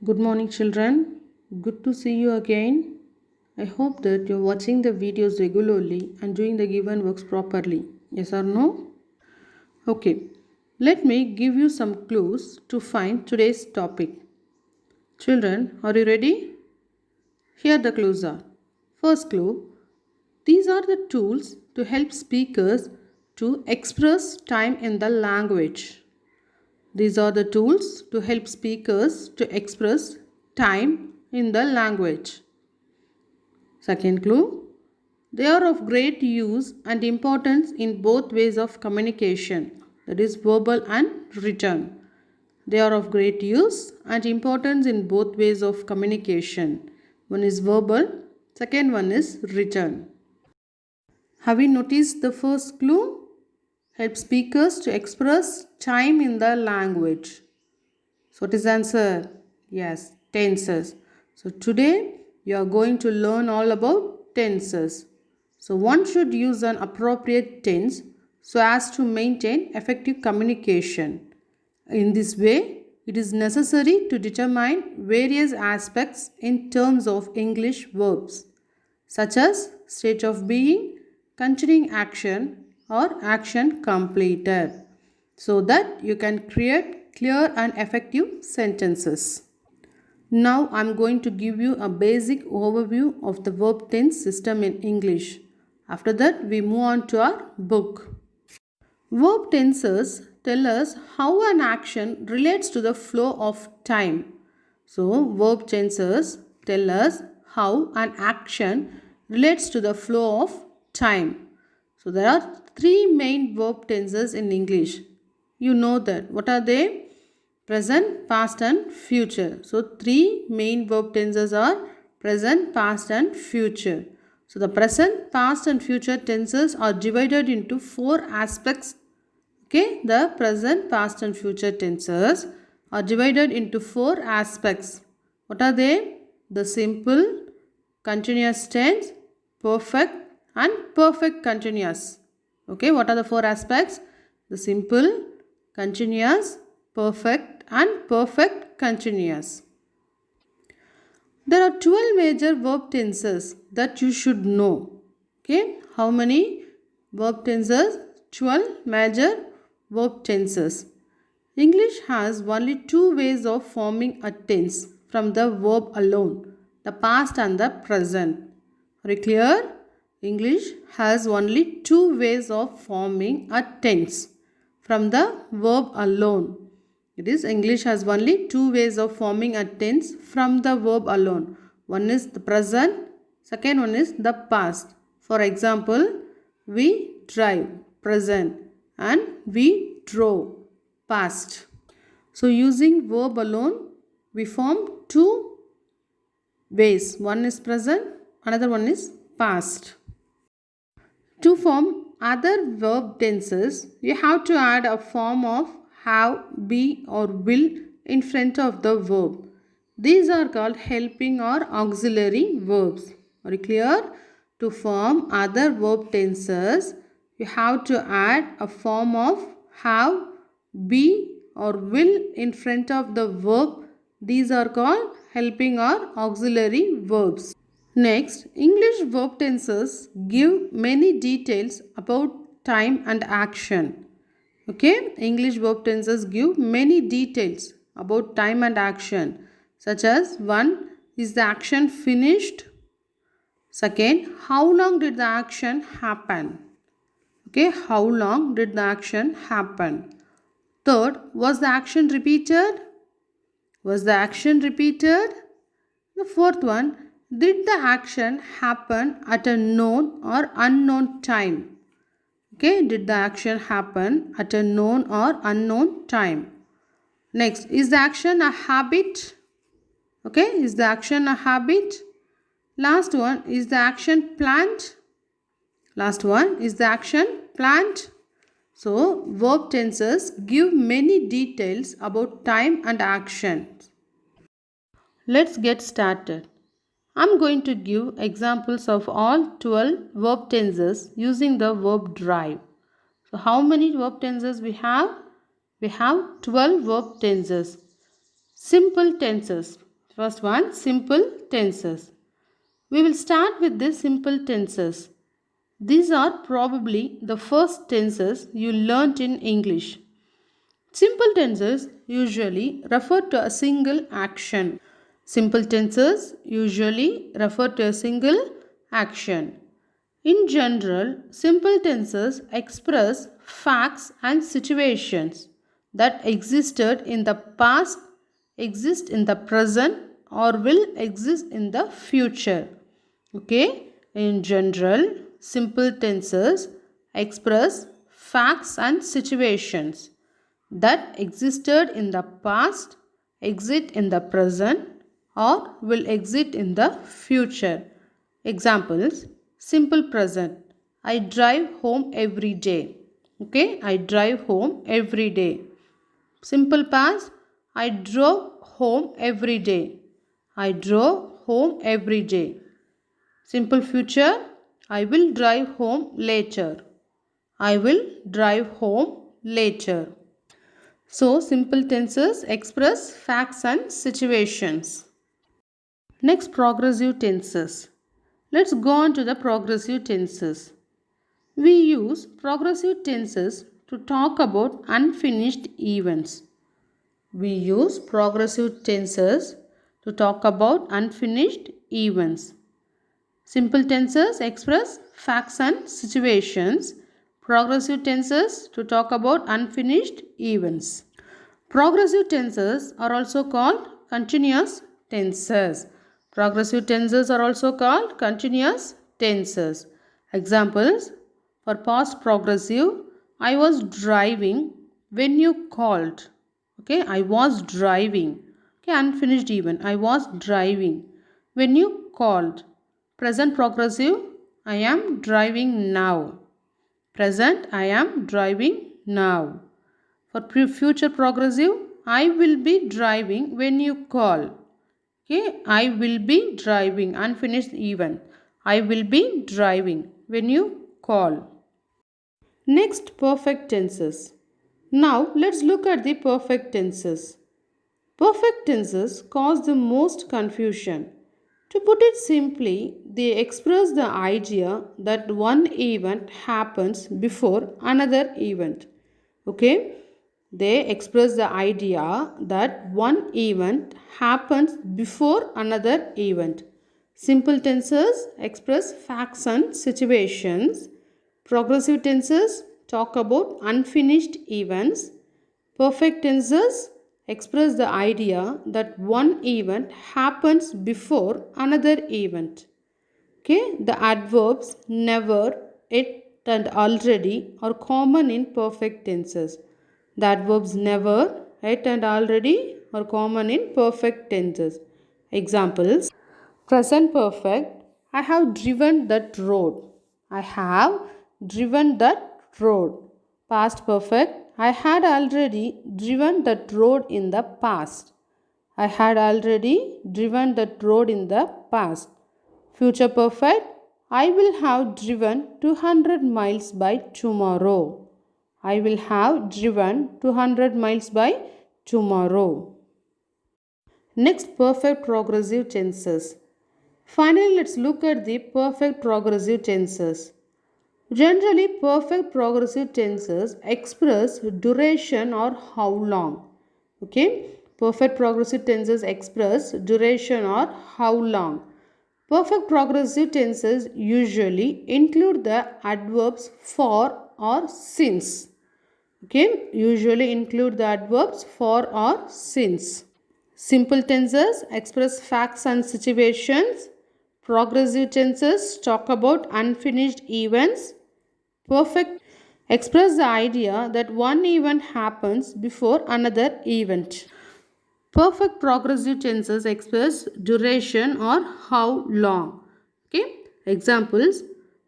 Good morning, children. Good to see you again. I hope that you're watching the videos regularly and doing the given works properly. Yes or no? Okay. Let me give you some clues to find today's topic. Children, are you ready? Here the clues are. First clue. These are the tools to help speakers to express time in the language. These are the tools to help speakers to express time in the language. Second clue. They are of great use and importance in both ways of communication, that is verbal and written. They are of great use and importance in both ways of communication. One is verbal, second one is written. Have you noticed the first clue? Help speakers to express time in the language. So what is the answer? Yes, tenses. So today you are going to learn all about tenses. So one should use an appropriate tense so as to maintain effective communication. In this way, it is necessary to determine various aspects in terms of English verbs, such as state of being, continuing action, or action completed, so that you can create clear and effective sentences. Now I am going to give you a basic overview of the verb tense system in English. After that, we move on to our book. Verb tenses tell us how an action relates to the flow of time. So, verb tenses tell us how an action relates to the flow of time. So, there are three main verb tenses in English. You know that. What are they? Present, past and future. So, three main verb tenses are present, past and future. So, the present, past and future tenses are divided into four aspects. Okay, the present, past and future tenses are divided into four aspects. What are they? The simple, continuous tense, perfect and perfect continuous. Okay, what are the four aspects? The simple, continuous, perfect and perfect continuous. There are 12 major verb tenses that you should know. Okay, how many verb tenses? 12 major verb tenses. English has only two ways of forming a tense from the verb alone, the past and the present. Are you clear? English has only two ways of forming a tense from the verb alone. It is English has only two ways of forming a tense from the verb alone. One is the present, second one is the past. For example, we drive, present, and we drove, past. So using verb alone, we form two ways. One is present, another one is past. To form other verb tenses, you have to add a form of have, be or will in front of the verb. These are called helping or auxiliary verbs. Are you clear? To form other verb tenses, you have to add a form of have, be or will in front of the verb. These are called helping or auxiliary verbs. Next, English verb tenses give many details about time and action. Okay, English verb tenses give many details about time and action, such as 1. Is the action finished? Second, how long did the action happen? Okay, how long did the action happen? Third, was the action repeated? Was the action repeated? The fourth one, did the action happen at a known or unknown time? Okay, did the action happen at a known or unknown time? Next, is the action a habit? Okay, is the action a habit? Last one, is the action planned? Last one, is the action planned? So, verb tenses give many details about time and action. Let's get started. I'm going to give examples of all 12 verb tenses using the verb drive. So how many verb tenses we have? We have 12 verb tenses. Simple tenses. First one, simple tenses. We will start with the simple tenses. These are probably the first tenses you learnt in English. Simple tenses usually refer to a single action. Simple tenses usually refer to a single action. In general, simple tenses express facts and situations that existed in the past, exist in the present, or will exist in the future. Okay? In general, simple tenses express facts and situations that existed in the past, exist in the present, or will exist in the future. Examples: simple present, I drive home every day. Okay, I drive home every day. Simple past, I drove home every day. I drove home every day. Simple future, I will drive home later. I will drive home later. So, simple tenses express facts and situations. Next, progressive tenses. Let's go on to the progressive tenses. We use progressive tenses to talk about unfinished events. We use progressive tenses to talk about unfinished events. Simple tenses express facts and situations. Progressive tenses to talk about unfinished events. Progressive tenses are also called continuous tenses. Progressive tenses are also called continuous tenses. Examples: for past progressive, I was driving when you called. Okay, I was driving. Okay, unfinished event. I was driving when you called. Present progressive, I am driving now. Present, I am driving now. For future progressive, I will be driving when you call. Okay, I will be driving, unfinished event. I will be driving when you call. Next, perfect tenses. Now, let's look at the perfect tenses. Perfect tenses cause the most confusion. To put it simply, they express the idea that one event happens before another event. Okay? They express the idea that one event happens before another event. Simple tenses express facts and situations. Progressive tenses talk about unfinished events. Perfect tenses express the idea that one event happens before another event. Okay, the adverbs never, it, and already are common in perfect tenses. The adverbs never, it, and already are common in perfect tenses. Examples: present perfect, I have driven that road. I have driven that road. Past perfect, I had already driven that road in the past. I had already driven that road in the past. Future perfect, I will have driven 200 miles by tomorrow. I will have driven 200 miles by tomorrow. Next, perfect progressive tenses. Finally, let's look at the perfect progressive tenses. Generally, perfect progressive tenses express duration or how long. Okay, perfect progressive tenses express duration or how long. Perfect progressive tenses usually include the adverbs for or since. Okay, usually include the adverbs for or since. Simple tenses express facts and situations. Progressive tenses talk about unfinished events. Perfect express the idea that one event happens before another event. Perfect progressive tenses express duration or how long. Okay. Examples: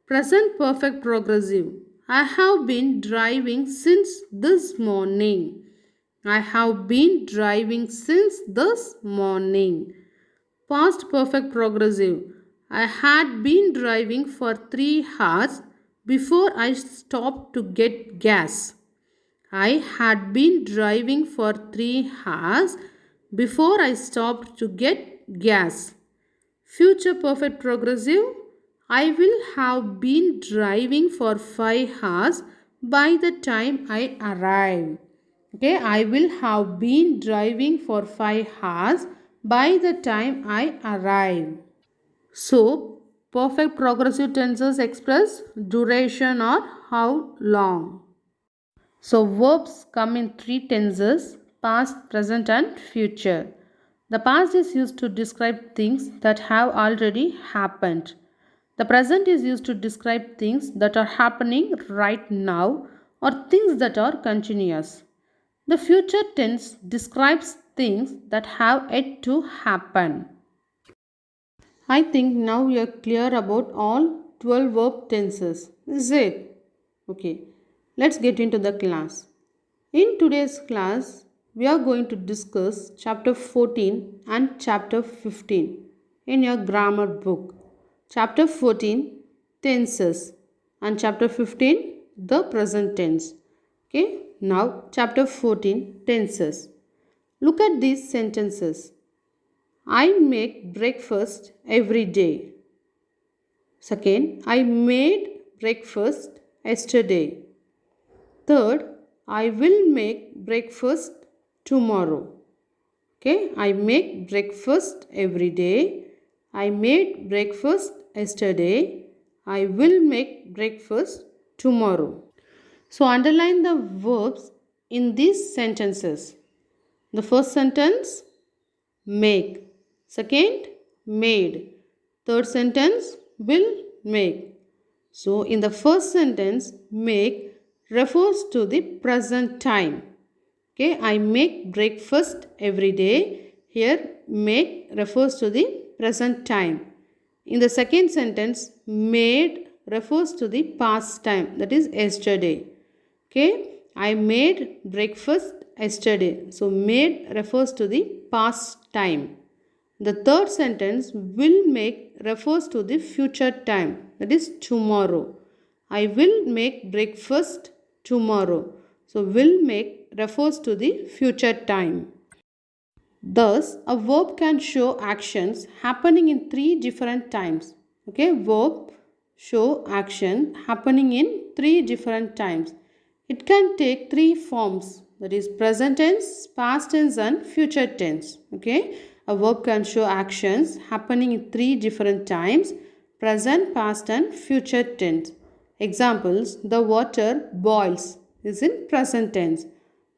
present perfect progressive, I have been driving since this morning. I have been driving since this morning. Past perfect progressive, I had been driving for 3 hours before I stopped to get gas. I had been driving for 3 hours before I stopped to get gas. Future perfect progressive. I will have been driving for 5 hours by the time I arrive. Okay, I will have been driving for 5 hours by the time I arrive. So, perfect progressive tenses express duration or how long. So, verbs come in three tenses: past, present, and future. The past is used to describe things that have already happened. The present is used to describe things that are happening right now or things that are continuous. The future tense describes things that have yet to happen. I think now we are clear about all 12 verb tenses. Is it? Okay. Let's get into the class. In today's class, we are going to discuss chapter 14 and chapter 15 in your grammar book. Chapter 14, tenses, and chapter 15, the present tense. Okay. Now, chapter 14, tenses. Look at these sentences. I make breakfast every day. Second, I made breakfast yesterday. Third, I will make breakfast tomorrow. Okay, I make breakfast every day. I made breakfast yesterday. I will make breakfast tomorrow. So, underline the verbs in these sentences. The first sentence, make. Second, made. Third sentence, will make. So, in the first sentence, make refers to the present time. Okay, I make breakfast every day. Here, make refers to the present time. In the second sentence, made refers to the past time, that is yesterday. Okay, I made breakfast yesterday. So, made refers to the past time. The third sentence, will make refers to the future time, that is tomorrow. I will make breakfast tomorrow. So, will make refers to the future time. Thus, a verb can show actions happening in three different times. Okay, verb show action happening in three different times. It can take three forms, that is present tense, past tense, and future tense. Okay, a verb can show actions happening in three different times: present, past, and future tense. Examples: the water boils is in present tense.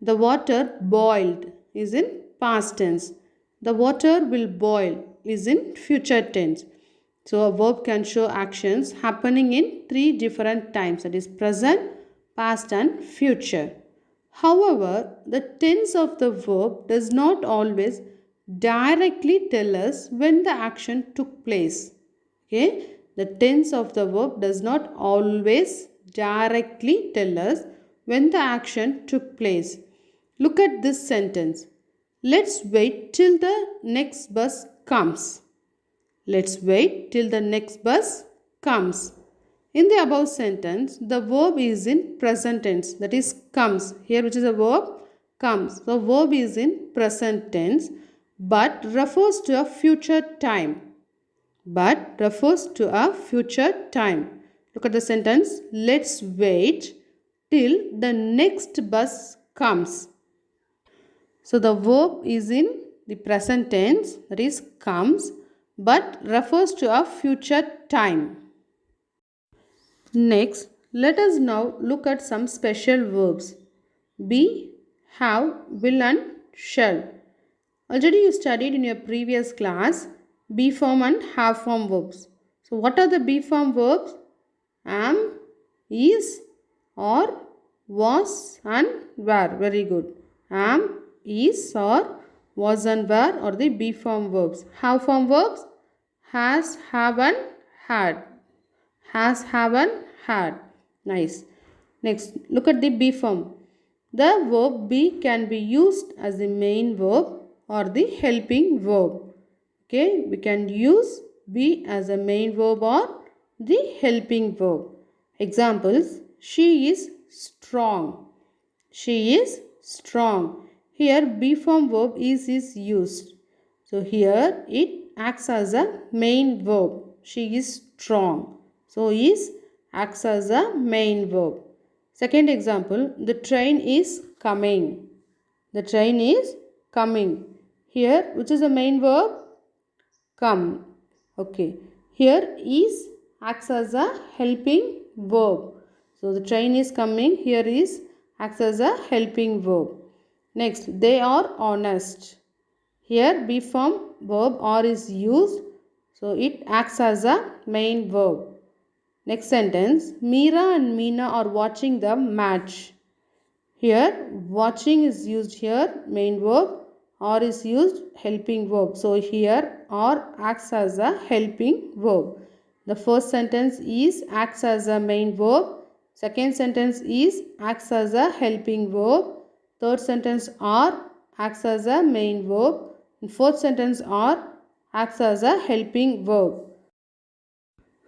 The water boiled is in past tense. The water will boil is in future tense. So, a verb can show actions happening in three different times, that is present, past, and future. However, the tense of the verb does not always directly tell us when the action took place. Okay, the tense of the verb does not always directly tell us when the action took place. Look at this sentence. Let's wait till the next bus comes. Let's wait till the next bus comes. In the above sentence, the verb is in present tense, that is comes. Here, which is a verb, comes. The verb is in present tense but refers to a future time. But refers to a future time. Look at the sentence. Let's wait till the next bus comes. So, the verb is in the present tense, that is comes, but refers to a future time. Next, let us now look at some special verbs. Be, have, will, and shall. Already you studied in your previous class be form and have form verbs. So, what are the be form verbs? Am, is, or, was, and were. Very good. Am, is, or, was, and were are the be form verbs. Have form verbs? Has, have, and had. Has, have, and had. Nice. Next, look at the be form. The verb be can be used as the main verb or the helping verb. Okay, we can use be as a main verb or the helping verb. Examples: she is strong. She is strong. Here be form verb is used. So here it acts as a main verb. She is strong. So is acts as a main verb. Second example, the train is coming. The train is coming. Here, which is the main verb? Come. Okay. Here is acts as a helping verb. So the train is coming. Here is acts as a helping verb. Next, they are honest. Here be form verb or is used. So it acts as a main verb. Next sentence, Meera and Meena are watching the match. Here watching is used here, main verb, or is used helping verb. So here or acts as a helping verb. The first sentence is acts as a main verb. Second sentence is acts as a helping verb. Third sentence are acts as a main verb. And fourth sentence are acts as a helping verb.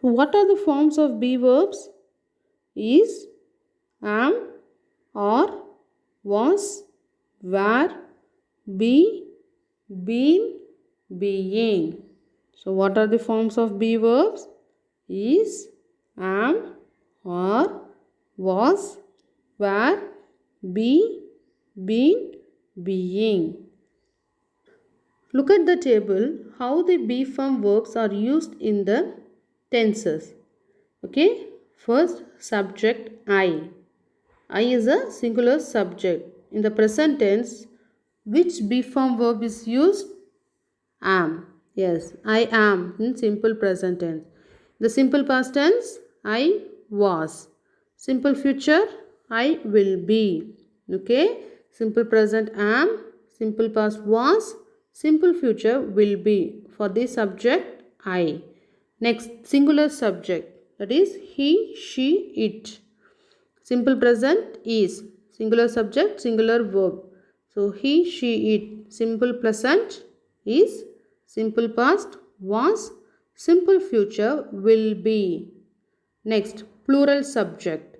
What are the forms of be verbs? Is, am, are, was, were, be, been, being. So what are the forms of be verbs? Is, am, are, was, were, be, been, being. Look at the table how the be form verbs are used in the tenses. Okay, first subject I. I is a singular subject. In the present tense, which be form verb is used? Am. Yes, I am in simple present tense. The simple past tense, I was. Simple future, I will be. Okay, simple present am, simple past was, simple future will be. For the subject I. Next, singular subject, that is he, she, it. Simple present is, singular subject, singular verb. So he, she, it. Simple present is, simple past was, simple future will be. Next, plural subject.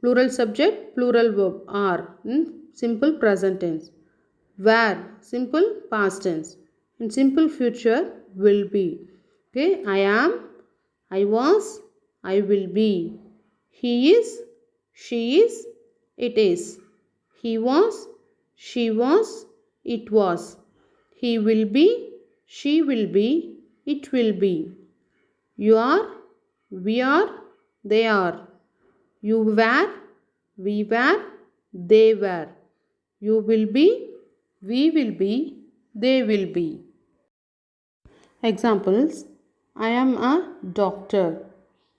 Plural subject, plural verb are in simple present tense. Were, simple past tense. In simple future will be. Okay, I am, I was, I will be. He is, she is, it is. He was, she was, it was. He will be, she will be, it will be. You are, we are, they are. You were, we were, they were. You will be, we will be, they will be. Examples, I am a doctor.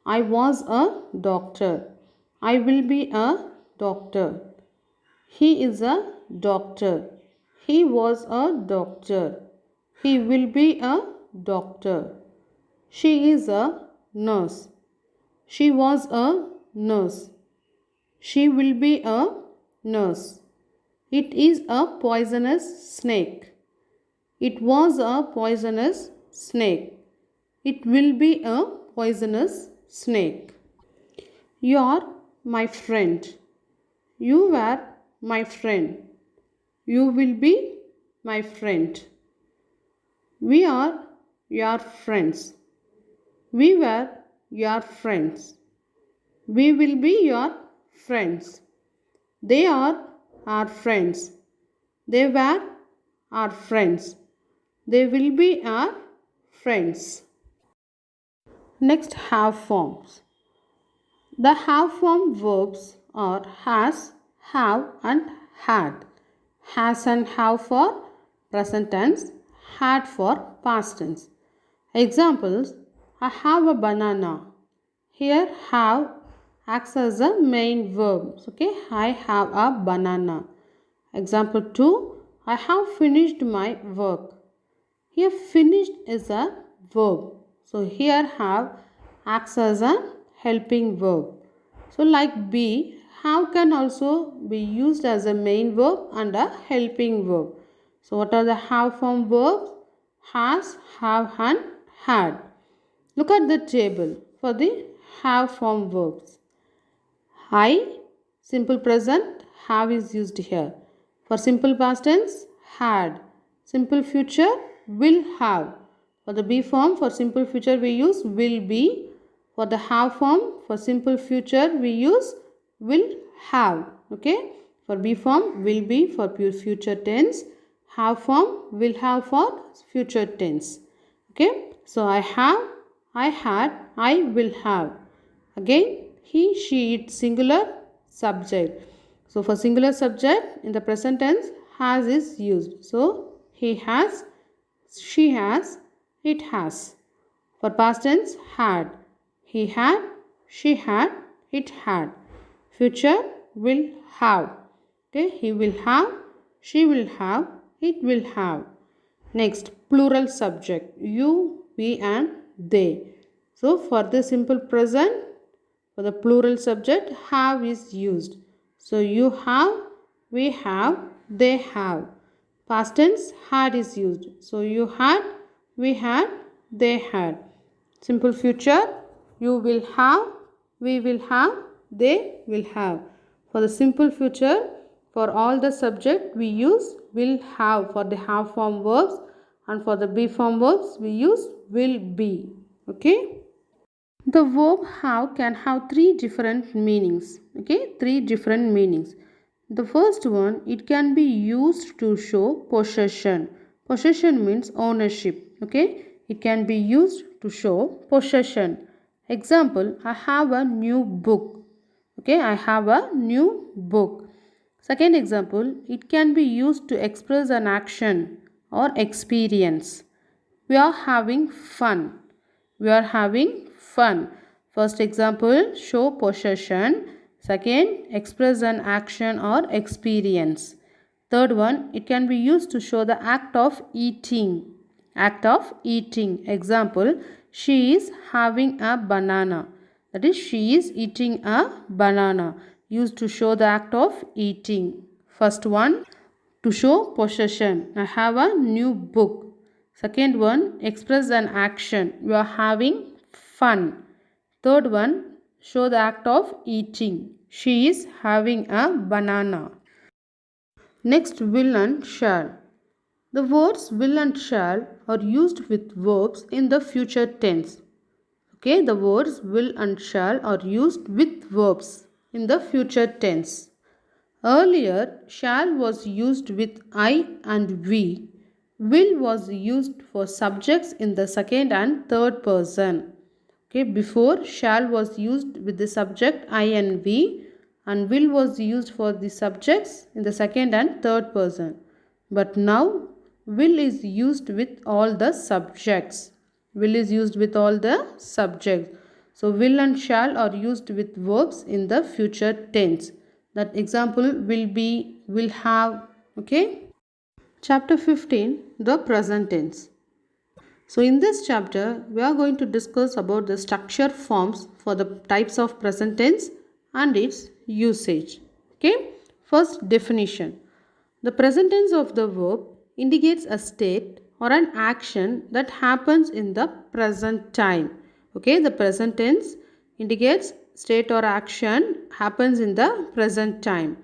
I was a doctor. I will be a doctor. He is a doctor. He was a doctor. He will be a doctor. She is a nurse. She was a nurse. She will be a nurse. It is a poisonous snake. It was a poisonous snake. It will be a poisonous snake. You are my friend. You were my friend. You will be my friend. We are your friends. We were your friends. We will be your friends. They are our friends. They were our friends. They will be our friends. Next, have forms. The have form verbs are has, have and had. Has and have for present tense, had for past tense. Examples, I have a banana. Here have acts as a main verb. Okay, I have a banana. Example 2, I have finished my work. Here finished is a verb. So here have acts as a helping verb. So like be, have can also be used as a main verb and a helping verb. So what are the have form verbs? Has, have and had. Look at the table for the have form verbs. I, simple present, have is used here. For simple past tense, had. Simple future, will have. For the be form, for simple future we use will be. For the have form, for simple future we use will have. Okay. For be form, will be for pure future tense. Have form, will have for future tense. Okay. So I have, I had, I will have. Again, he, she, it, singular subject. So for singular subject in the present tense, has is used. So he has, she has, it has. For past tense, had. He had, she had, it had. Future will have. Okay, he will have, she will have, it will have. Next, plural subject. You, we and they. So for the simple present, for the plural subject, have is used. So you have, we have, they have. Past tense, had is used. So you had, we had, they had. Simple future, you will have, we will have, they will have. For the simple future, for all the subject we use will have for the have form verbs, and for the be form verbs we use will be. Okay. The verb have can have three different meanings. Okay, three different meanings. The first one, it can be used to show possession. Possession means ownership. Okay, it can be used to show possession. Example, I have a new book. Okay, I have a new book. Second example, it can be used to express an action or experience. We are having fun. We are having fun. First example, show possession. Second, express an action or experience. Third one, it can be used to show the act of eating. Act of eating. Example, she is having a banana. That is, she is eating a banana. Used to show the act of eating. First one, to show possession. I have a new book. Second one, express an action. You are having fun. Third one, show the act of eating. She is having a banana. Next, will and shall. The words will and shall are used with verbs in the future tense. Okay, the words will and shall are used with verbs in the future tense. Earlier, shall was used with I and we. Will was used for subjects in the second and third person. Okay, before shall was used with the subject I and we, and will was used for the subjects in the second and third person. But now will is used with all the subjects. Will is used with all the subjects. So will and shall are used with verbs in the future tense. That example will be, will have. Okay. Chapter 15, the present tense. So in this chapter, we are going to discuss about the structure forms for the types of present tense and its usage. Okay. First, definition. The present tense of the verb indicates a state or an action that happens in the present time. Okay. The present tense indicates state or action happens in the present time.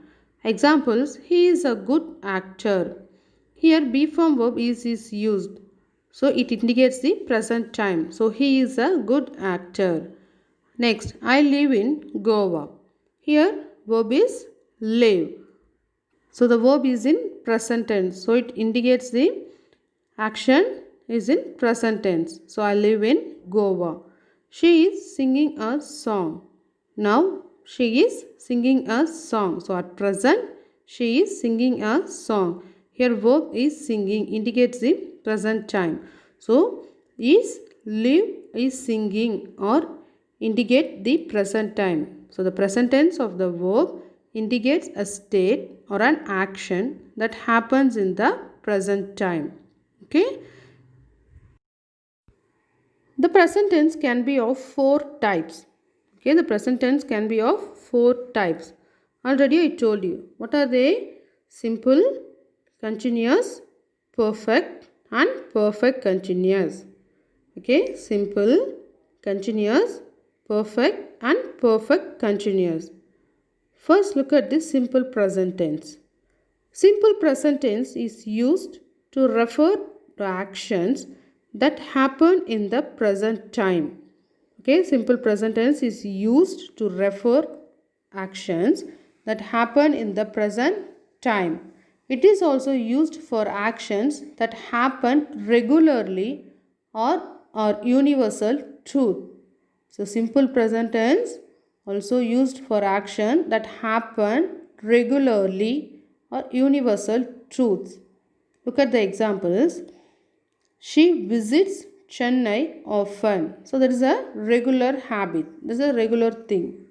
Examples, he is a good actor. Here be form verb is used. So it indicates the present time. So he is a good actor. Next, I live in Goa. Here verb is live. So the verb is in present tense. So it indicates the action is in present tense. So I live in Goa. She is singing a song. Now she is singing a song. So at present she is singing a song. Here verb is singing indicates the present time. So is, live, is singing or indicate the present time. So the present tense of the verb indicates a state or an action that happens in the present time. Okay. The present tense can be of four types. Okay, the present tense can be of four types. Already I told you. What are they? Simple, continuous, perfect and perfect continuous. Okay, simple, continuous, perfect and perfect continuous. First look at this simple present tense. Simple present tense is used to refer to actions that happen in the present time. Okay, simple present tense is used to refer actions that happen in the present time. It is also used for actions that happen regularly or are universal truth. So simple present tense also used for action that happen regularly or universal truths. Look at the examples. She visits Chennai often. So that is a regular habit. This is a regular thing.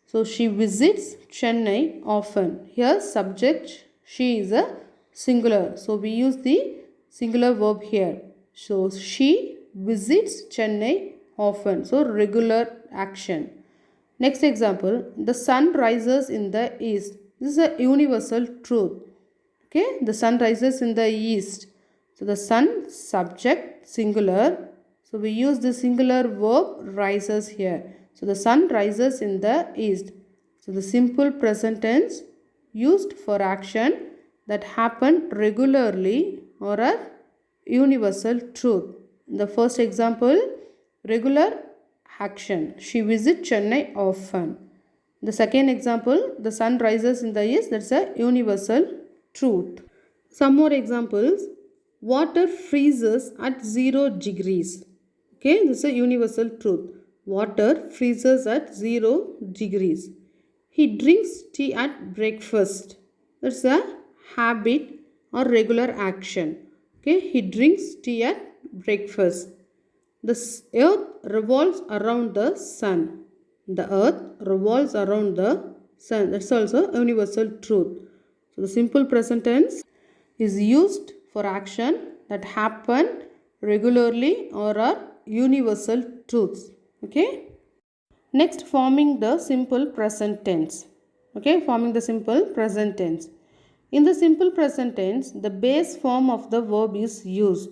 So she visits Chennai often. Here subject she is a singular. So we use the singular verb here. So she visits Chennai often. So regular action. Next example, the sun rises in the east. This is a universal truth. Okay, the sun rises in the east. So the sun subject singular. So we use the singular verb rises here. So the sun rises in the east. So the simple present tense used for action that happen regularly or a universal truth. The first example, regular action. She visits Chennai often. The second example, the sun rises in the east. That's a universal truth. Some more examples. Water freezes at 0 degrees. Okay, this is a universal truth. Water freezes at 0 degrees. He drinks tea at breakfast. That's a habit or regular action. Okay, he drinks tea at breakfast. The earth revolves around the sun. The earth revolves around the sun. That's also a universal truth. So the simple present tense is used for action that happen regularly or are universal truths. Okay. Next, forming the simple present tense. Okay, forming the simple present tense. In the simple present tense, the base form of the verb is used.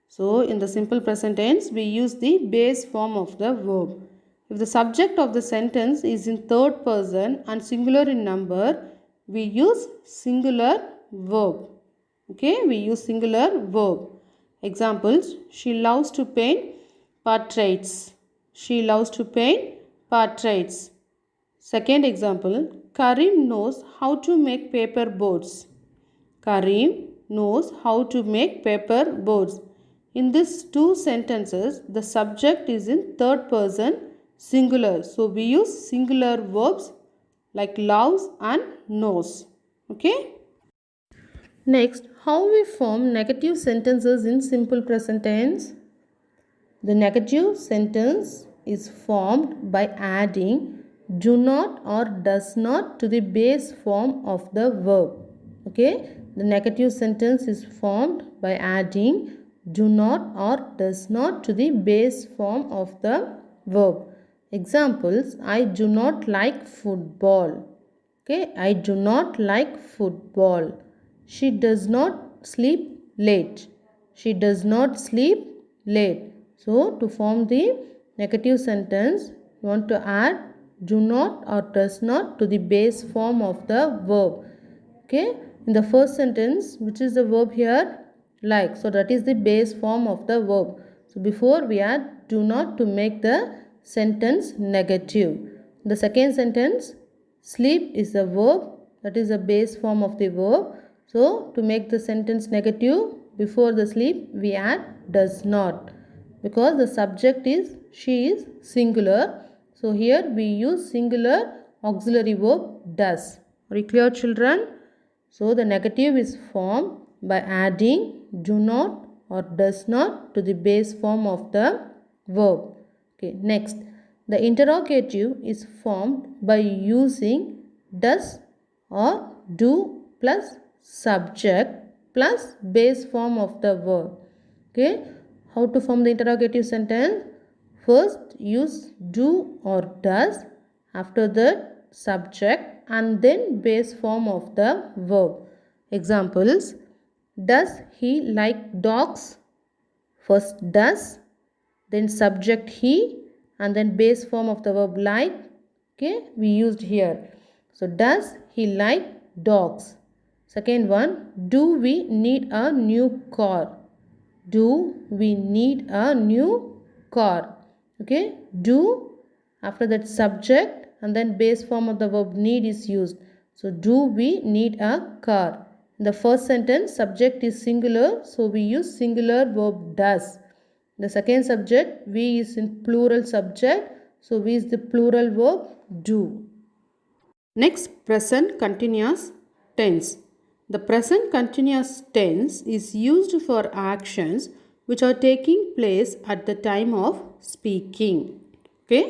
So, in the simple present tense, we use the base form of the verb. If the subject of the sentence is in third person and singular in number, we use singular verb. Okay, we use singular verb. Examples, she loves to paint portraits. She loves to paint portraits. Second example, Karim knows how to make paper boats. Karim knows how to make paper boats. In these two sentences, the subject is in third person singular. So we use singular verbs like loves and knows. Okay. Next, how we form negative sentences in simple present tense? The negative sentence is formed by adding do not or does not to the base form of the verb. Okay, the negative sentence is formed by adding do not or does not to the base form of the verb. Examples, I do not like football. Okay, I do not like football. She does not sleep late. She does not sleep late. So, to form the negative sentence, you want to add do not or does not to the base form of the verb. Okay, in the first sentence, which is the verb here? Like. So, that is the base form of the verb. So, before we add do not to make the sentence negative. The second sentence, sleep is the verb, that is the base form of the verb. So, to make the sentence negative, before the sleep we add does not. Because the subject is she is singular. So, here we use singular auxiliary verb does. Are you clear, children? So, the negative is formed by adding do not or does not to the base form of the verb. Okay, next, the interrogative is formed by using does or do plus subject plus base form of the verb. Okay, how to form the interrogative sentence? First, use do or does, after that subject, and then base form of the verb. Examples, does he like dogs? First does, then subject he, and then base form of the verb like. Okay, we used here. So, does he like dogs? Second one, do we need a new car? Do we need a new car? Okay, do after that subject and then base form of the verb need is used. So do we need a car? In the first sentence subject is singular, so we use singular verb does. The second subject we is in plural subject, so we is the plural verb do. Next, present continuous tense. The present continuous tense is used for actions which are taking place at the time of speaking. Okay,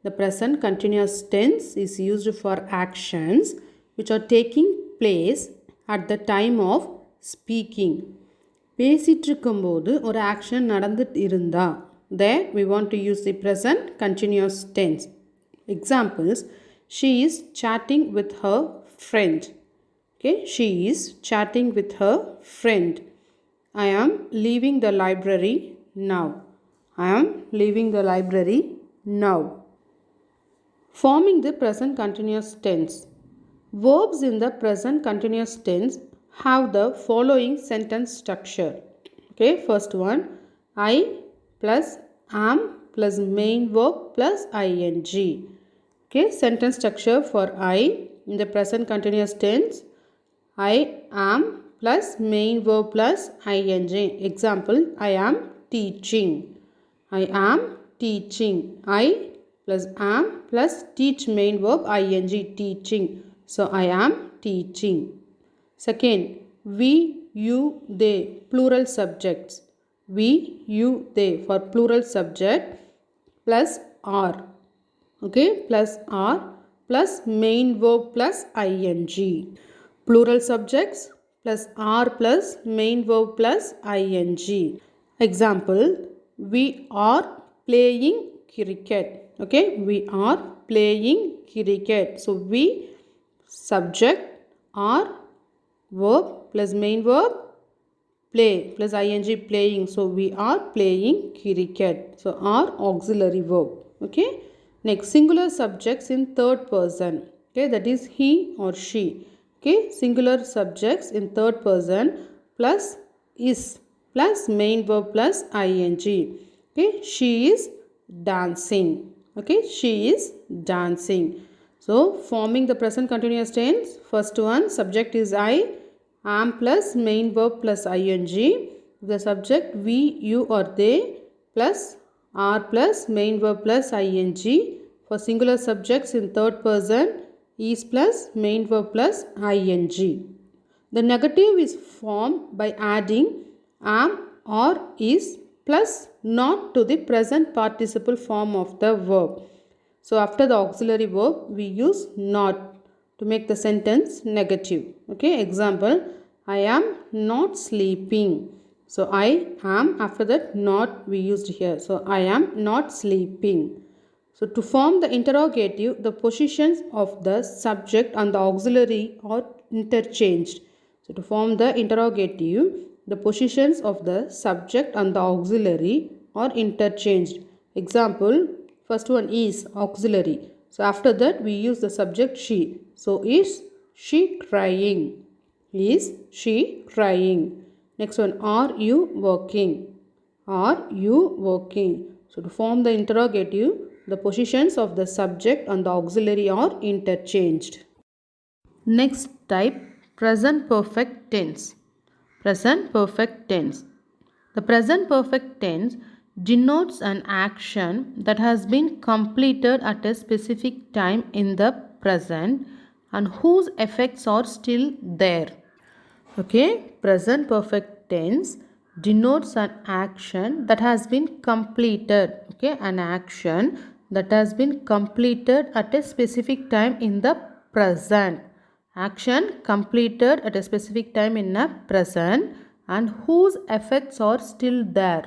the present continuous tense is used for actions which are taking place at the time of speaking. பேசிட்டு இருக்கும்போது ஒரு action நடந்துட்டு இருந்தா there we want to use the present continuous tense. Examples: she is chatting with her friend. Okay, she is chatting with her friend. I am leaving the library now. I am leaving the library now. Forming the present continuous tense. Verbs in the present continuous tense have the following sentence structure. Okay, first one, I plus am plus main verb plus ing. Okay, sentence structure for I in the present continuous tense. I am plus main verb plus ing. Example, I am teaching. I am teaching. I plus am plus teach main verb ing, teaching. So I am teaching. Second, we, you, they, plural subjects. We, you, they for plural subject plus are. Okay, plus are plus main verb plus ing. Plural subjects plus are plus main verb plus ing. Example, we are playing cricket. Okay, we are playing cricket. So we subject are verb plus main verb play plus ing, playing. So we are playing cricket. So are auxiliary verb. Okay, next, singular subjects in third person. Okay, that is he or she. Okay, singular subjects in third person plus is plus main verb plus ing. Okay, she is dancing. Okay, she is dancing. So forming the present continuous tense, first one, subject is I, am plus main verb plus ing. The subject we, you or they plus are plus main verb plus ing. For singular subjects in third person, is plus main verb plus ing. The negative is formed by adding am or is plus not to the present participle form of the verb. So after the auxiliary verb we use not to make the sentence negative. Okay, example, I am not sleeping. So I am, after that not we used here. So I am not sleeping. So to form the interrogative, the positions of the subject and the auxiliary are interchanged. So to form the interrogative, the positions of the subject and the auxiliary are interchanged. Example, first one is auxiliary. So after that we use the subject she. So is she crying? Is she crying? Next one, are you working? Are you working? So to form the interrogative, the positions of the subject and the auxiliary are interchanged. Next type, present perfect tense. Present perfect tense. The present perfect tense denotes an action that has been completed at a specific time in the present and whose effects are still there. Okay, present perfect tense denotes an action that has been completed. Okay, an action that has been completed at a specific time in the present. Action completed at a specific time in a present and whose effects are still there.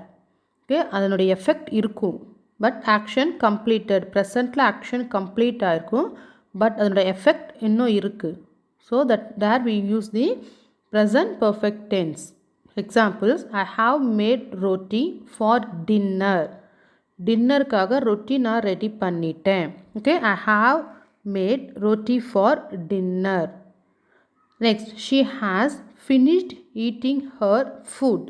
Okay, அதனுடைய effect இருக்கும் but action completed. ப்ரெசண்ட்டில் action complete ஆகிருக்கும் but அதனுடைய effect இன்னும் இருக்குது. So that there we use the present perfect tense. Examples, I have made roti for dinner. டின்னருக்காக ரொட்டி நான் ready பண்ணிட்டேன். Okay, I have made roti for dinner. Next, she has finished eating her food.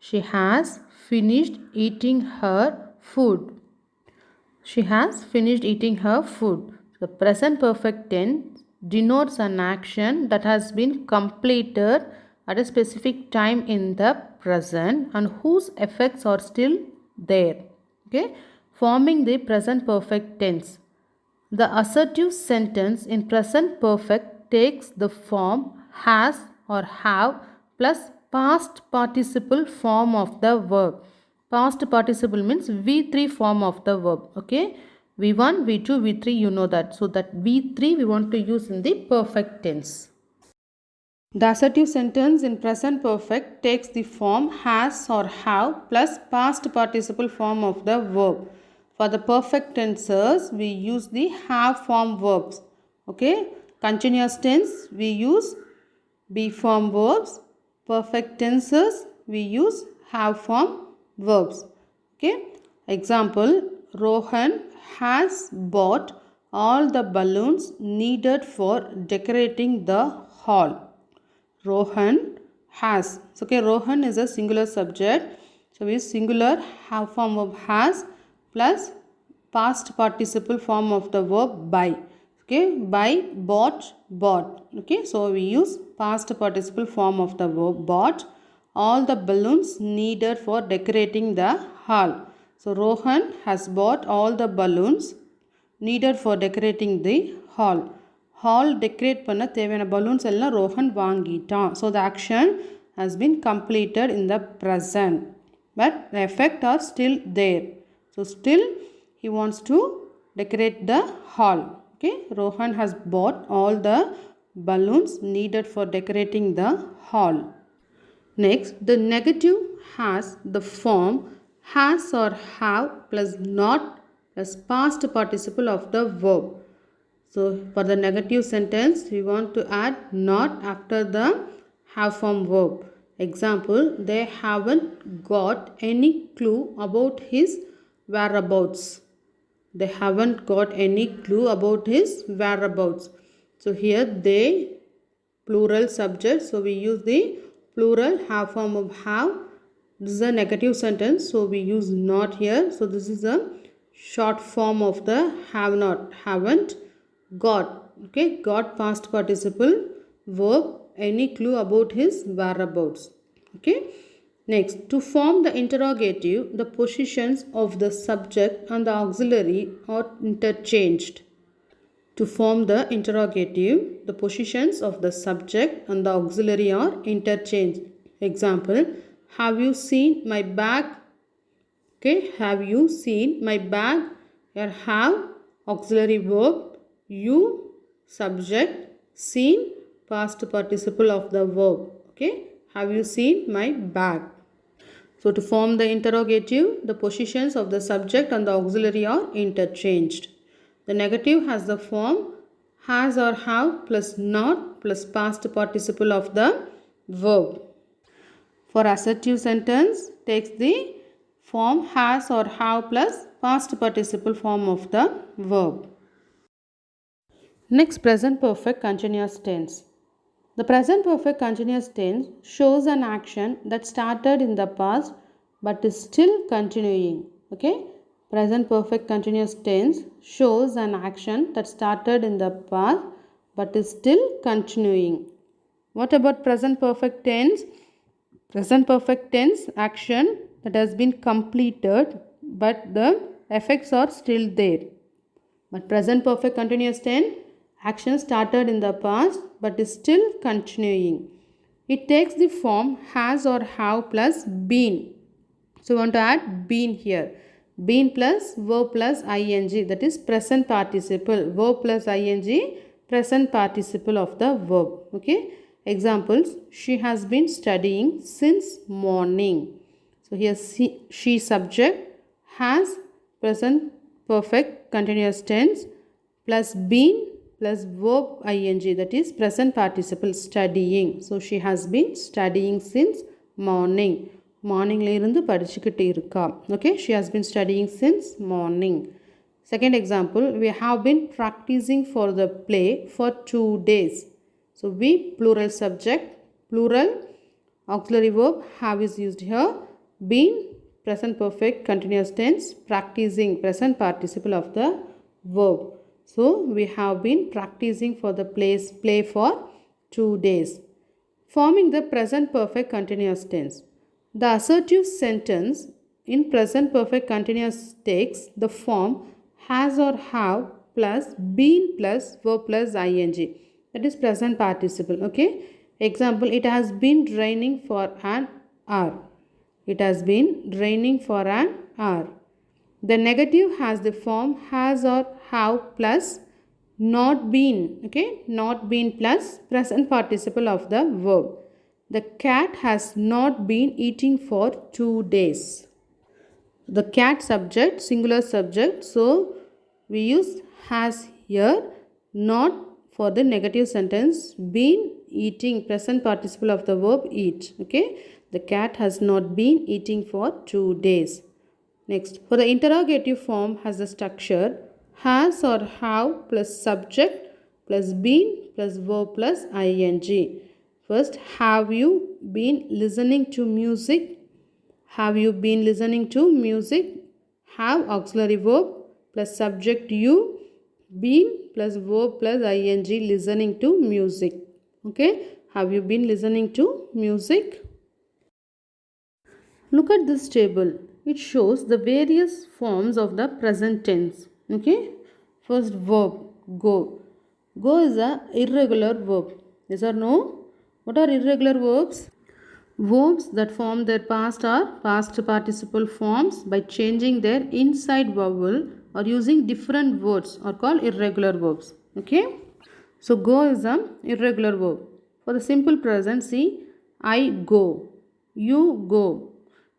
She has finished eating her food. She has finished eating her food. The present perfect tense denotes an action that has been completed at a specific time in the present and whose effects are still there. Okay, forming the present perfect tense. The assertive sentence in present perfect takes the form has or have plus past participle form of the verb. Past participle means V3 form of the verb. Okay, V1, V2, V3, you know that. So that V3 we want to use in the perfect tense. The assertive sentence in present perfect takes the form has or have plus past participle form of the verb. For the perfect tenses, we use the have form verbs. Okay, continuous tense we use be form verbs. Perfect tenses we use have form verbs. Okay, example, Rohan has bought all the balloons needed for decorating the hall. Rohan has. So, okay, Rohan is a singular subject. So, we use singular have form verb has plus past participle form of the verb by. Okay, by, bought, bought. Okay, so we use past participle form of the verb bought all the balloons needed for decorating the hall. So, Rohan has bought all the balloons needed for decorating the hall. Hall decorate பண்ண தேவையான balloons எல்லாம் ரோஹன் வாங்கிட்டான். So the action has been completed in the present, but the effect are still there. So still he wants to decorate the hall. Okay, Rohan has bought all the balloons needed for decorating the hall. Next, the negative has the form has or have plus not plus past participle of the verb. So for the negative sentence, we want to add not after the have form verb. Example, they haven't got any clue about his whereabouts. They haven't got any clue about his whereabouts. So here they plural subject. So we use the plural have form of have. This is a negative sentence. So we use not here. So this is a short form of the have not, haven't, got. Okay, got past participle verb any clue about his whereabouts. Okay, next, to form the interrogative, the positions of the subject and the auxiliary are interchanged. To form the interrogative, the positions of the subject and the auxiliary are interchanged. Example, have you seen my bag? Okay, have you seen my bag? Here have auxiliary verb, you subject, seen past participle of the verb. Okay, have you seen my bag? So to form the interrogative, the positions of the subject and the auxiliary are interchanged. The negative has the form has or have plus not plus past participle of the verb. For assertive sentence, takes the form has or have plus past participle form of the verb. Next, present perfect continuous tense. The present perfect continuous tense shows an action that started in the past but is still continuing. Okay, present perfect continuous tense shows an action that started in the past but is still continuing. What about present perfect tense? Present perfect tense action that has been completed but the effects are still there. But present perfect continuous tense action started in the past but is still continuing. It takes the form has or have plus been. So we want to add been here. Been plus verb plus ing, that is present participle. Verb plus ing, present participle of the verb. Okay, examples, she has been studying since morning. So here she subject has present perfect continuous tense plus been plus verb ing, that is present participle studying. So she has been studying since morning. Morning la irundhu padichikittu irukka. Okay, she has been studying since morning. Second example, we have been practicing for the play for 2 days. So we plural subject, plural auxiliary verb have is used here been present perfect continuous tense practicing present participle of the verb. So we have been practicing for the play for 2 days. Forming the present perfect continuous tense. The assertive sentence in present perfect continuous takes the form has or have plus been plus verb plus ing. That is present participle. Okay. Example, it has been raining for an hour. It has been raining for an hour. The negative has the form has or have plus not been. Okay, not been plus present participle of the verb. The cat has not been eating for 2 days. The cat subject, singular subject. So we use has here, not for the negative sentence. Been eating, present participle of the verb eat. Okay, the cat has not been eating for 2 days. Next, for the interrogative form has the structure has or have plus subject plus been plus verb plus ing. First, have you been listening to music? Have you been listening to music? Have auxiliary verb plus subject you, been plus verb plus ing, listening to music. Okay, have you been listening to music? Look at this table. It shows the various forms of the present tense. Okay. First verb, go. Go is a irregular verb. Yes or no? What are irregular verbs? Verbs that form their past or past participle forms by changing their inside vowel or using different words are called irregular verbs. Okay. So go is an irregular verb. For the simple present, see, I go, you go,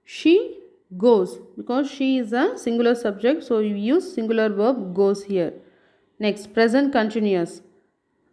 she goes, because she is a singular subject, so you use singular verb goes here. Next, present continuous.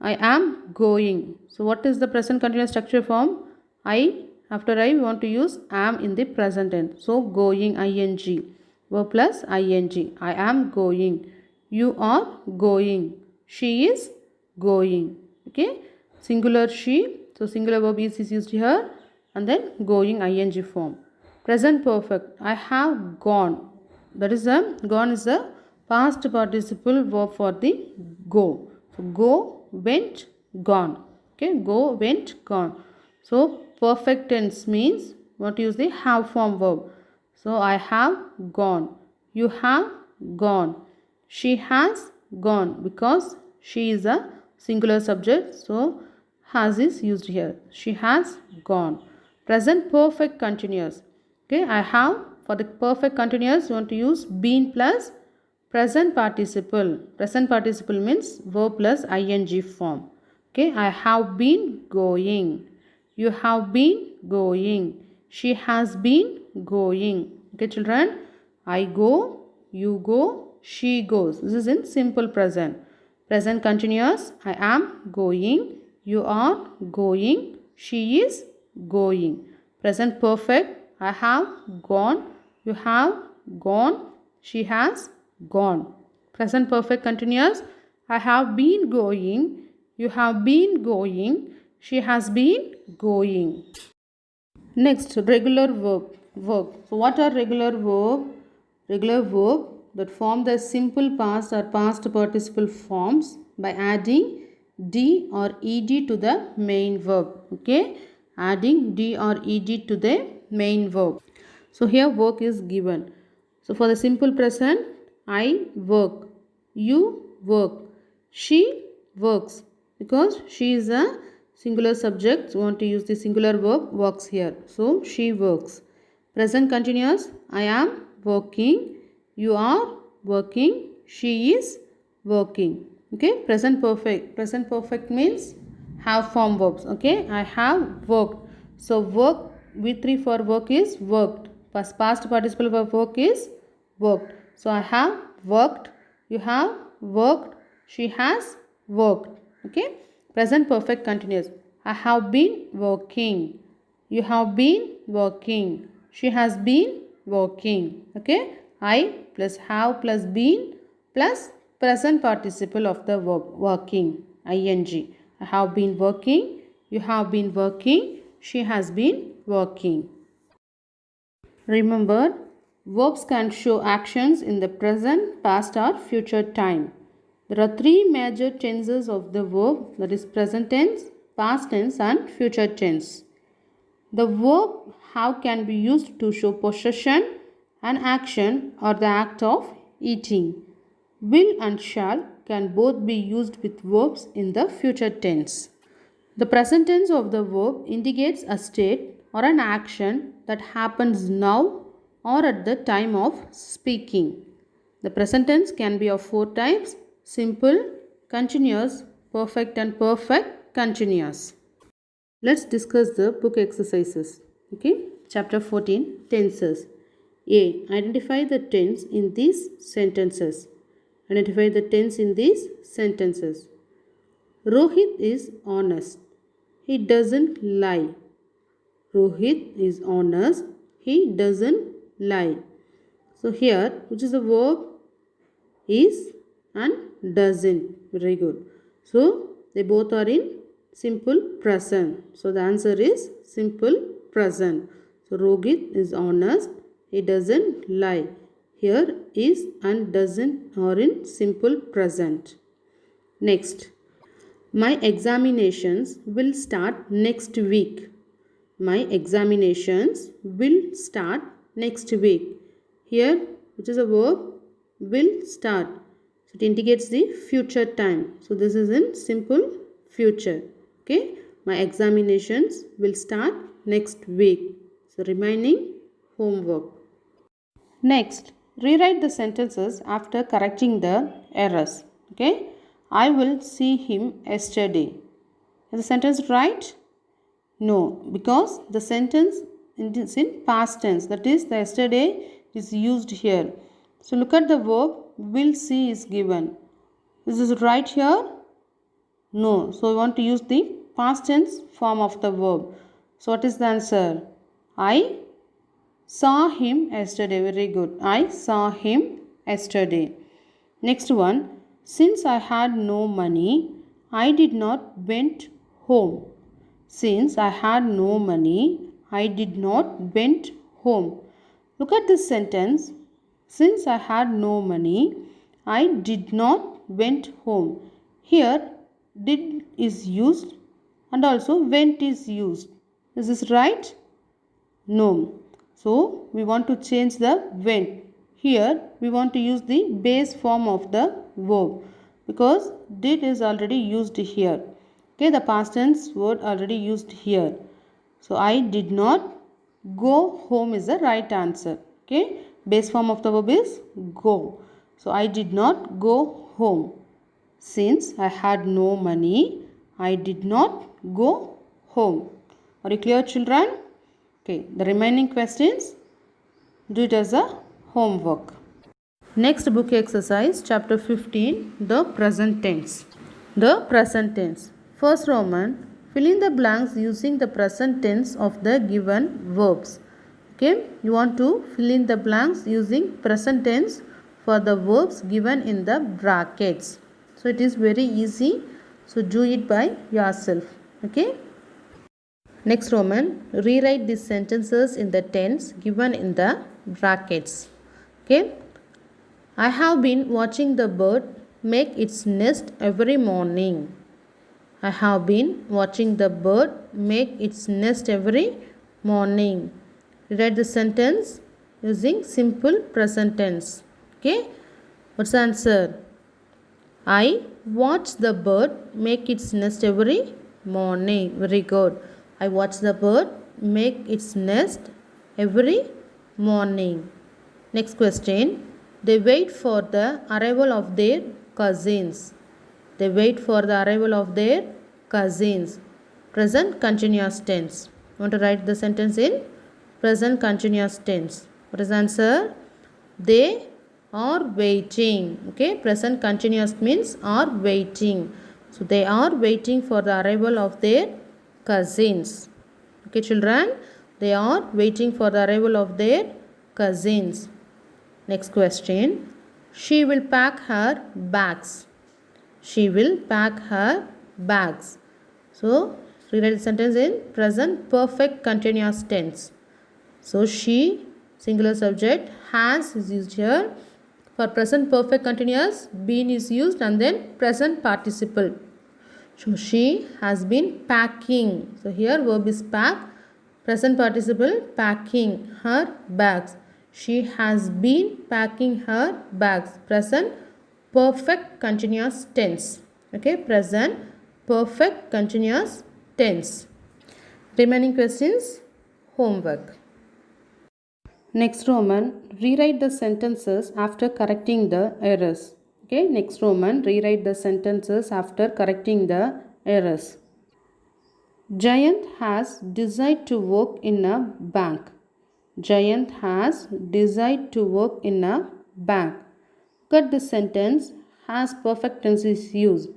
I am going. So what is the present continuous structure form? I, after I, we want to use am in the present tense. So going, ing, verb plus ing. I am going. You are going. She is going. Okay. Singular she. So singular verb is used here, and then going ing form. Present perfect. I have gone. That is gone is the past participle verb for the go. So go, went, gone. Okay, go, went, gone. So perfect tense means what use the have form verb. So I have gone. You have gone. She has gone because she is a singular subject. So has is used here. She has gone. Present perfect continuous. Okay, I have, for the perfect continuous, you want to use been plus present participle. Present participle means verb plus ing form. Okay, I have been going. You have been going. She has been going. Okay, children, I go, you go, she goes. This is in simple present. Present continuous, I am going, you are going, she is going. Present perfect, I have gone, you have gone, she has gone. Present perfect continuous, I have been going, you have been going, she has been going. Next, regular verb. So what are regular verb? Regular verb that form the simple past or past participle forms by adding d or ed to the main verb. Okay, adding d or ed to the main verb. So here work is given. So for the simple present, I work, you work, she works, because she is a singular subject. So want to use the singular verb works here. So she works. Present continuous, I am working, you are working, she is working. Okay, present perfect. Present perfect means have form verbs. Okay, I have worked. So work, V3 for work is worked. Past participle of work is worked. So I have worked, you have worked, she has worked. Okay, present perfect continuous. I have been working, you have been working, she has been working. Okay, I plus have plus been plus present participle of the verb working, ing. I have been working, you have been working, she has been working. Remember, verbs can show actions in the present, past or future time. There are three major tenses of the verb, that is present tense, past tense and future tense. The verb have can be used to show possession, an action or the act of eating. Will and shall can both be used with verbs in the future tense. The present tense of the verb indicates a state or an action that happens now or at the time of speaking. The present tense can be of four types: simple, continuous, perfect and perfect continuous. Let's discuss the book exercises. Okay, chapter 14, tenses. A. Identify the tense in these sentences. Identify the tense in these sentences. Rohit is honest. He doesn't lie. Rohit is honest. He doesn't lie. So here, which is the verb? Is and doesn't. Very good. So they both are in simple present. So the answer is simple present. So Rohit is honest. He doesn't lie. Here is and doesn't are in simple present. Next. My examinations will start next week. My examinations will start next week. Here, which is a verb? Will start. So it indicates the future time. So this is in simple future. Okay. My examinations will start next week. So remaining homework. Next, rewrite the sentences after correcting the errors. Okay. I will see him yesterday. Is the sentence right? No, because the sentence is in past tense. That is, the yesterday is used here. So look at the verb will see is given. Is this right here? No. So we want to use the past tense form of the verb. So what is the answer? I saw him yesterday. Very good. I saw him yesterday. Next one. Since I had no money, I did not went home. Since I had no money, I did not went home. Look at this sentence. Since I had no money, I did not went home. Here, did is used and also went is used. Is this right? No. So, we want to change the went. Here, we want to use the base form of the verb because did is already used here. Okay, the past tense word already used here. So, I did not go home is the right answer. Okay, base form of the verb is go. So, I did not go home. Since I had no money, I did not go home. Are you clear, children? Okay, the remaining questions, do it as a homework. Next book exercise, chapter 15, the present tense. The present tense. First Roman, fill in the blanks using the present tense of the given verbs. Okay, you want to fill in the blanks using present tense for the verbs given in the brackets. So it is very easy. So do it by yourself. Okay. Next Roman, rewrite these sentences in the tense given in the brackets. Okay. I have been watching the bird make its nest every morning. I have been watching the bird make its nest every morning. Rewrite the sentence using simple present tense. Okay. What's the answer? I watch the bird make its nest every morning. Very good. I watch the bird make its nest every morning. Next question. They wait for the arrival of their cousins. They wait for the arrival of their cousins. Present continuous tense. You want to write the sentence in present continuous tense. What is the answer? They are waiting. Okay, present continuous means are waiting. So they are waiting for the arrival of their cousins. Okay, children, they are waiting for the arrival of their cousins. Next question. She will pack her bags. She will pack her bags. So, rewrite the sentence in present perfect continuous tense. So, she singular subject. Has is used here. For present perfect continuous, been is used, and then present participle. So she has been packing. So here verb is pack. Present participle packing her bags. She has been packing her bags. Present perfect continuous tense. Okay, present perfect continuous tense. Remaining questions, homework. Next Roman, rewrite the sentences after correcting the errors. Okay, next Roman, rewrite the sentences after correcting the errors. Jayant has decided to work in a bank. Jayant has decided to work in a bank. Look at the sentence, has perfect tense is used.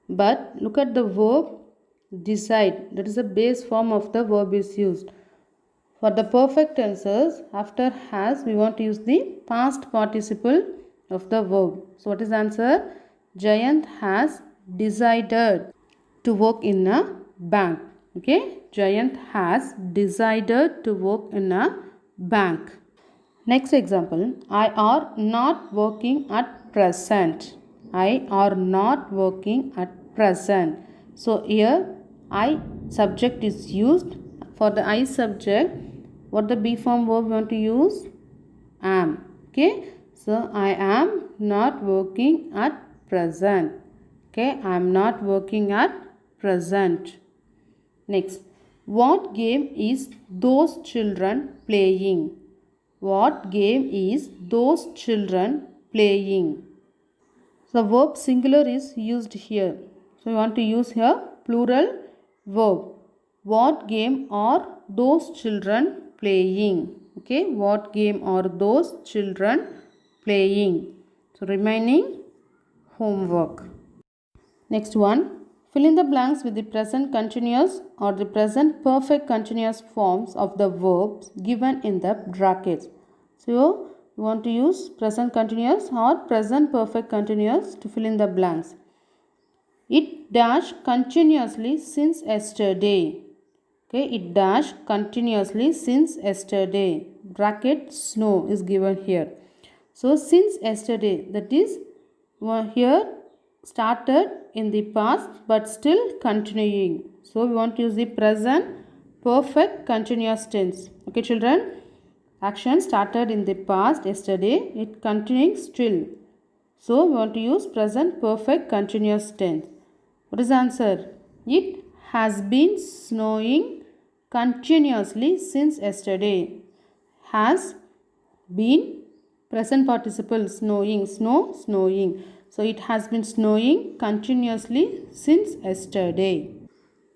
But look at the verb decide, that is the base form of the verb is used. For the perfect tenses, after has, we want to use the past participle of the verb. So what is the answer? Jayant has decided to work in a bank. Okay, Jayant has decided to work in a bank. Next example, I are not working at present. I are not working at present. So here I subject is used. For the I subject, what the be form verb we want to use? Am. Okay, so I am not working at present. Okay, I am not working at present. Next, what game is those children playing? What game is those children playing? The verb singular is used here. So we want to use here plural verb. What game are those children playing? Okay, what game are those children playing? So remaining homework. Next one, fill in the blanks with the present continuous or the present perfect continuous forms of the verbs given in the brackets. So you want to use present continuous or present perfect continuous to fill in the blanks. It dash continuously since yesterday. Okay, it dash continuously since yesterday. Bracket snow is given here. So since yesterday, that is here started in the past but still continuing. So we want to use the present perfect continuous tense. Okay children, action started in the past yesterday, it continuing still. So we want to use present perfect continuous tense. What is the answer? It has been snowing continuously since yesterday. Has been present participle snowing, snow, snowing. So it has been snowing continuously since yesterday.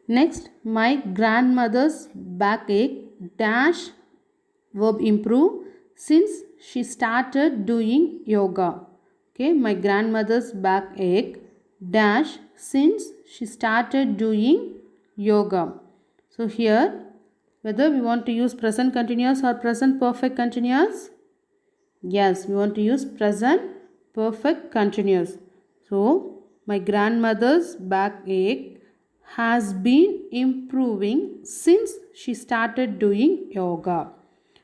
Next, my grandmother's backache dash verb improve since she started doing yoga. Okay, my grandmother's backache dash since she started doing yoga. So here, whether we want to use present continuous or present perfect continuous? Yes, we want to use present perfect continuous. So, my grandmother's backache has been improving since she started doing yoga.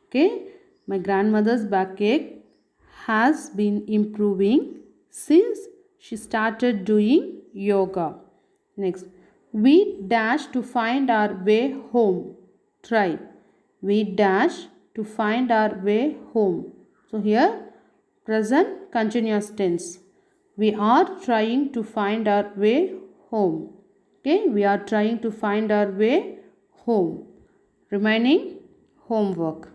Okay, my grandmother's backache has been improving since she started doing yoga. Next, we dash to find our way home. Try. We dash to find our way home. So here present continuous tense. We are trying to find our way home. Okay, we are trying to find our way home. Remaining homework.